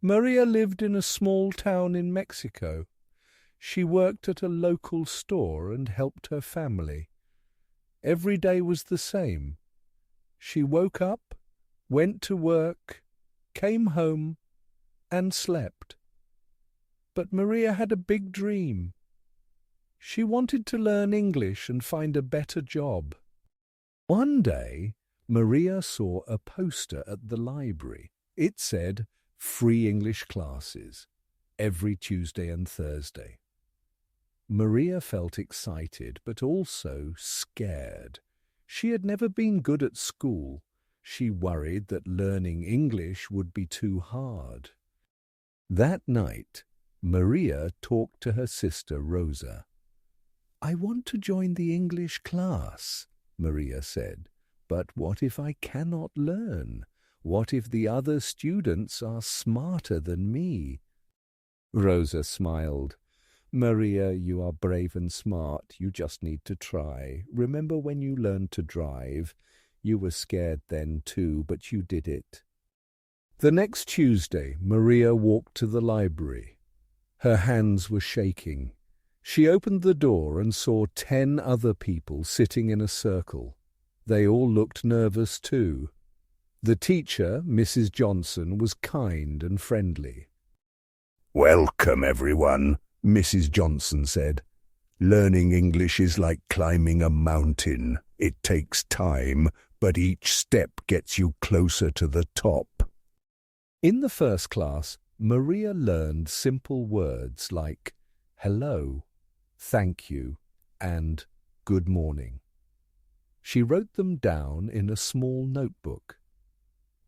Maria lived in a small town in Mexico. She worked at a local store and helped her family. Every day was the same. She woke up, went to work, came home, and slept. But Maria had a big dream. She wanted to learn English and find a better job. One day, Maria saw a poster at the library. It said, "Free English classes, every Tuesday and Thursday." Maria felt excited, but also scared. She had never been good at school. She worried that learning English would be too hard. That night, Maria talked to her sister Rosa. "I want to join the English class," Maria said. "But what if I cannot learn? What if the other students are smarter than me?" Rosa smiled. "Maria, you are brave and smart. You just need to try. Remember when you learned to drive? You were scared then too, but you did it." The next Tuesday, Maria walked to the library. Her hands were shaking. She opened the door and saw 10 other people sitting in a circle. They all looked nervous too. The teacher, Mrs. Johnson, was kind and friendly. "Welcome, everyone," Mrs. Johnson said. "Learning English is like climbing a mountain. It takes time, but each step gets you closer to the top." In the first class, Maria learned simple words like hello, thank you, and good morning. She wrote them down in a small notebook.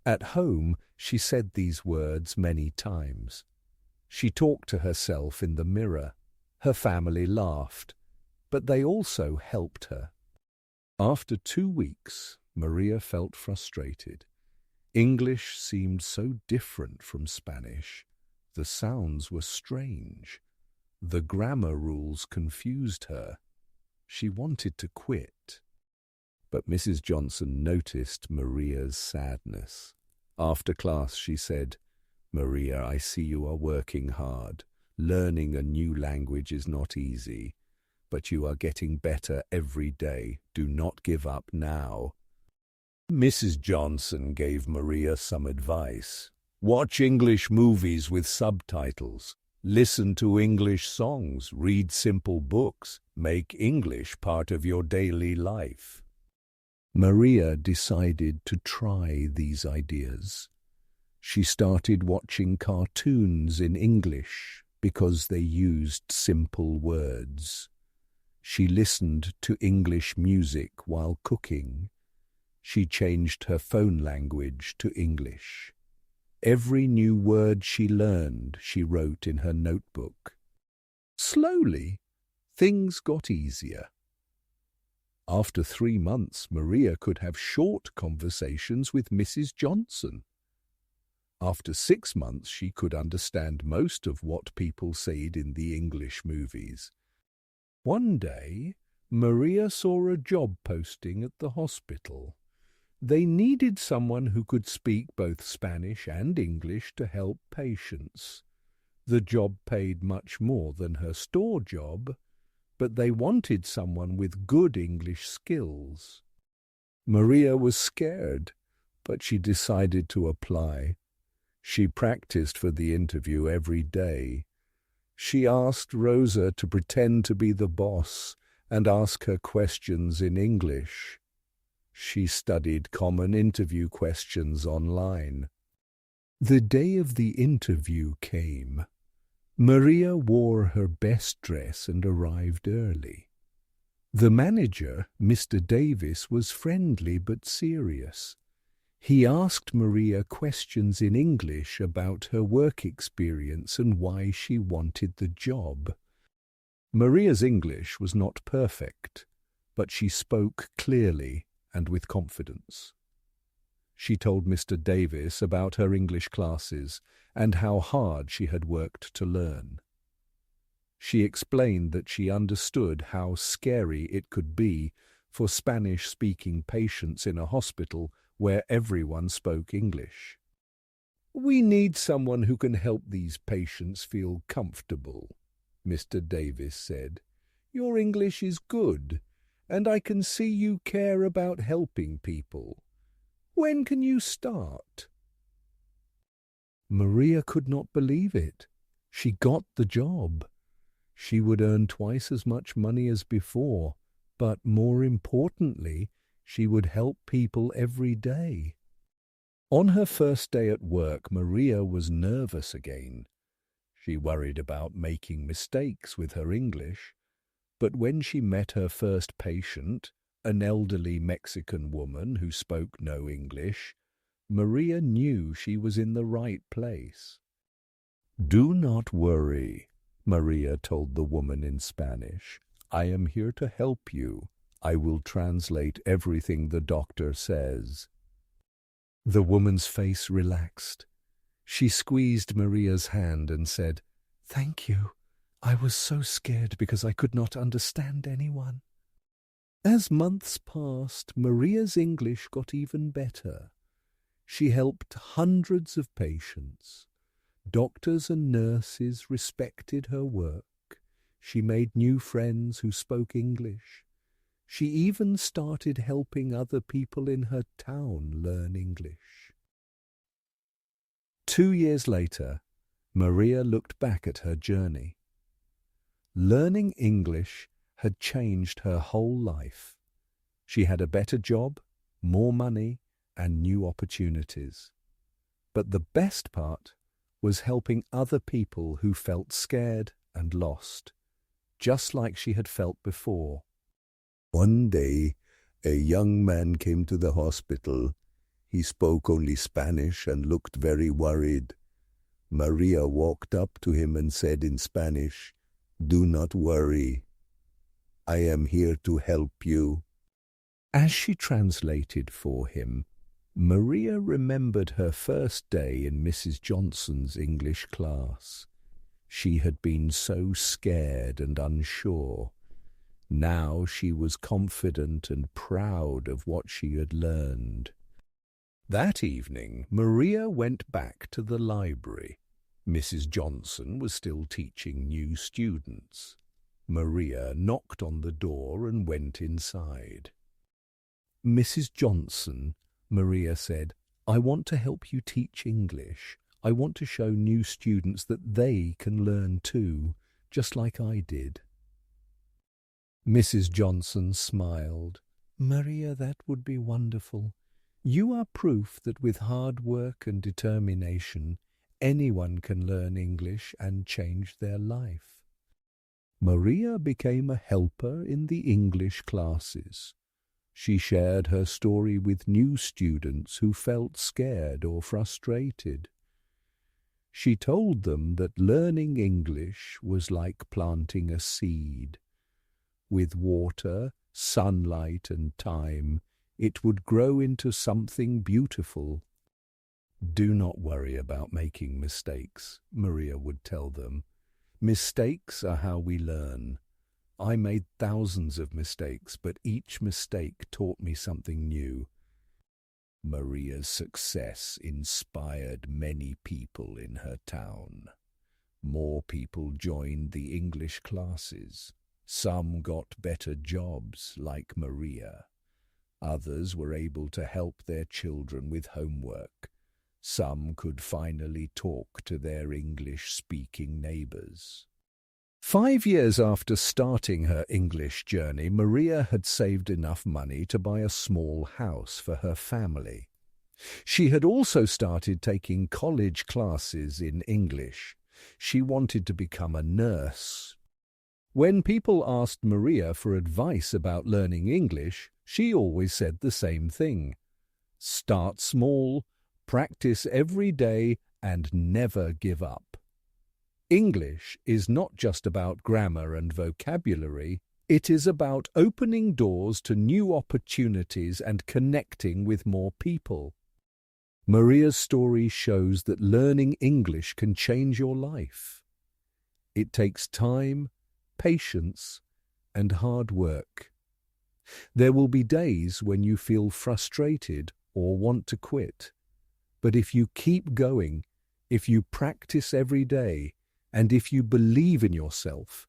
At home, she said these words many times. She talked to herself in the mirror. Her family laughed, but they also helped her. After 2 weeks, Maria felt frustrated. English seemed so different from Spanish. The sounds were strange. The grammar rules confused her. She wanted to quit. But Mrs. Johnson noticed Maria's sadness. After class, she said, "Maria, I see you are working hard. Learning a new language is not easy, but you are getting better every day. Do not give up now." Mrs. Johnson gave Maria some advice. "Watch English movies with subtitles. Listen to English songs. Read simple books. Make English part of your daily life." Maria decided to try these ideas. She started watching cartoons in English because they used simple words. She listened to English music while cooking. She changed her phone language to English. Every new word she learned, she wrote in her notebook. Slowly, things got easier. After 3 months, Maria could have short conversations with Mrs. Johnson. After 6 months, she could understand most of what people said in the English movies. One day, Maria saw a job posting at the hospital. They needed someone who could speak both Spanish and English to help patients. The job paid much more than her store job, but they wanted someone with good English skills. Maria was scared, but she decided to apply. She practiced for the interview every day. She asked Rosa to pretend to be the boss and ask her questions in English. She studied common interview questions online. The day of the interview came. Maria wore her best dress and arrived early. The manager, Mr. Davis, was friendly but serious. He asked Maria questions in English about her work experience and why she wanted the job. Maria's English was not perfect, but she spoke clearly and with confidence. She told Mr. Davis about her English classes and how hard she had worked to learn. She explained that she understood how scary it could be for Spanish-speaking patients in a hospital where everyone spoke English. We need someone who can help these patients feel comfortable, Mr. Davis said. Your English is good, and I can see you care about helping people. When can you start? Maria could not believe it. She got the job. She would earn twice as much money as before, but more importantly, she would help people every day. On her first day at work, Maria was nervous again. She worried about making mistakes with her English, but when she met her first patient, an elderly Mexican woman who spoke no English, Maria knew she was in the right place. "Do not worry," Maria told the woman in Spanish. "I am here to help you. I will translate everything the doctor says." The woman's face relaxed. She squeezed Maria's hand and said, "Thank you. I was so scared because I could not understand anyone." As months passed, Maria's English got even better. She helped hundreds of patients. Doctors and nurses respected her work. She made new friends who spoke English. She even started helping other people in her town learn English. 2 years later, Maria looked back at her journey. Learning English had changed her whole life. She had a better job, more money, and new opportunities. But the best part was helping other people who felt scared and lost, just like she had felt before. One day, a young man came to the hospital. He spoke only Spanish and looked very worried. Maria walked up to him and said in Spanish, "Do not worry. I am here to help you." As she translated for him, Maria remembered her first day in Mrs. Johnson's English class. She had been so scared and unsure. Now she was confident and proud of what she had learned. That evening, Maria went back to the library. Mrs. Johnson was still teaching new students. Maria knocked on the door and went inside. "Mrs. Johnson," Maria said, "I want to help you teach English. I want to show new students that they can learn too, just like I did." Mrs. Johnson smiled. "Maria, that would be wonderful. You are proof that with hard work and determination, anyone can learn English and change their life." Maria became a helper in the English classes. She shared her story with new students who felt scared or frustrated. She told them that learning English was like planting a seed. With water, sunlight, and time, it would grow into something beautiful. "Do not worry about making mistakes," Maria would tell them. "Mistakes are how we learn. I made thousands of mistakes, but each mistake taught me something new." Maria's success inspired many people in her town. More people joined the English classes. Some got better jobs, like Maria. Others were able to help their children with homework. Some could finally talk to their English-speaking neighbors. 5 years after starting her English journey, Maria had saved enough money to buy a small house for her family. She had also started taking college classes in English. She wanted to become a nurse. When people asked Maria for advice about learning English, she always said the same thing: start small, practice every day, and never give up. English is not just about grammar and vocabulary, it is about opening doors to new opportunities and connecting with more people. Maria's story shows that learning English can change your life. It takes time, patience, and hard work. There will be days when you feel frustrated or want to quit, But if you keep going, if you practice every day, and if you believe in yourself,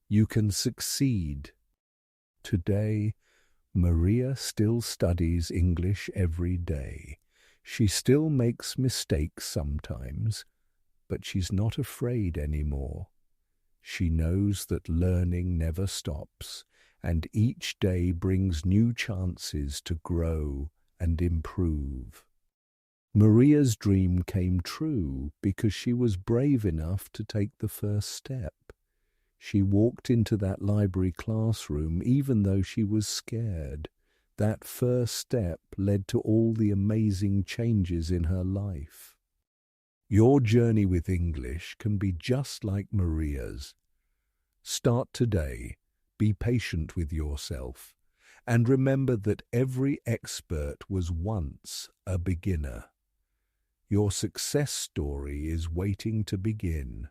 you can succeed. Today, Maria still studies English every day. She still makes mistakes sometimes, but she's not afraid anymore. She knows that learning never stops, and each day brings new chances to grow and improve. Maria's dream came true because she was brave enough to take the first step. She walked into that library classroom even though she was scared. That first step led to all the amazing changes in her life. Your journey with English can be just like Maria's. Start today, be patient with yourself, and remember that every expert was once a beginner. Your success story is waiting to begin.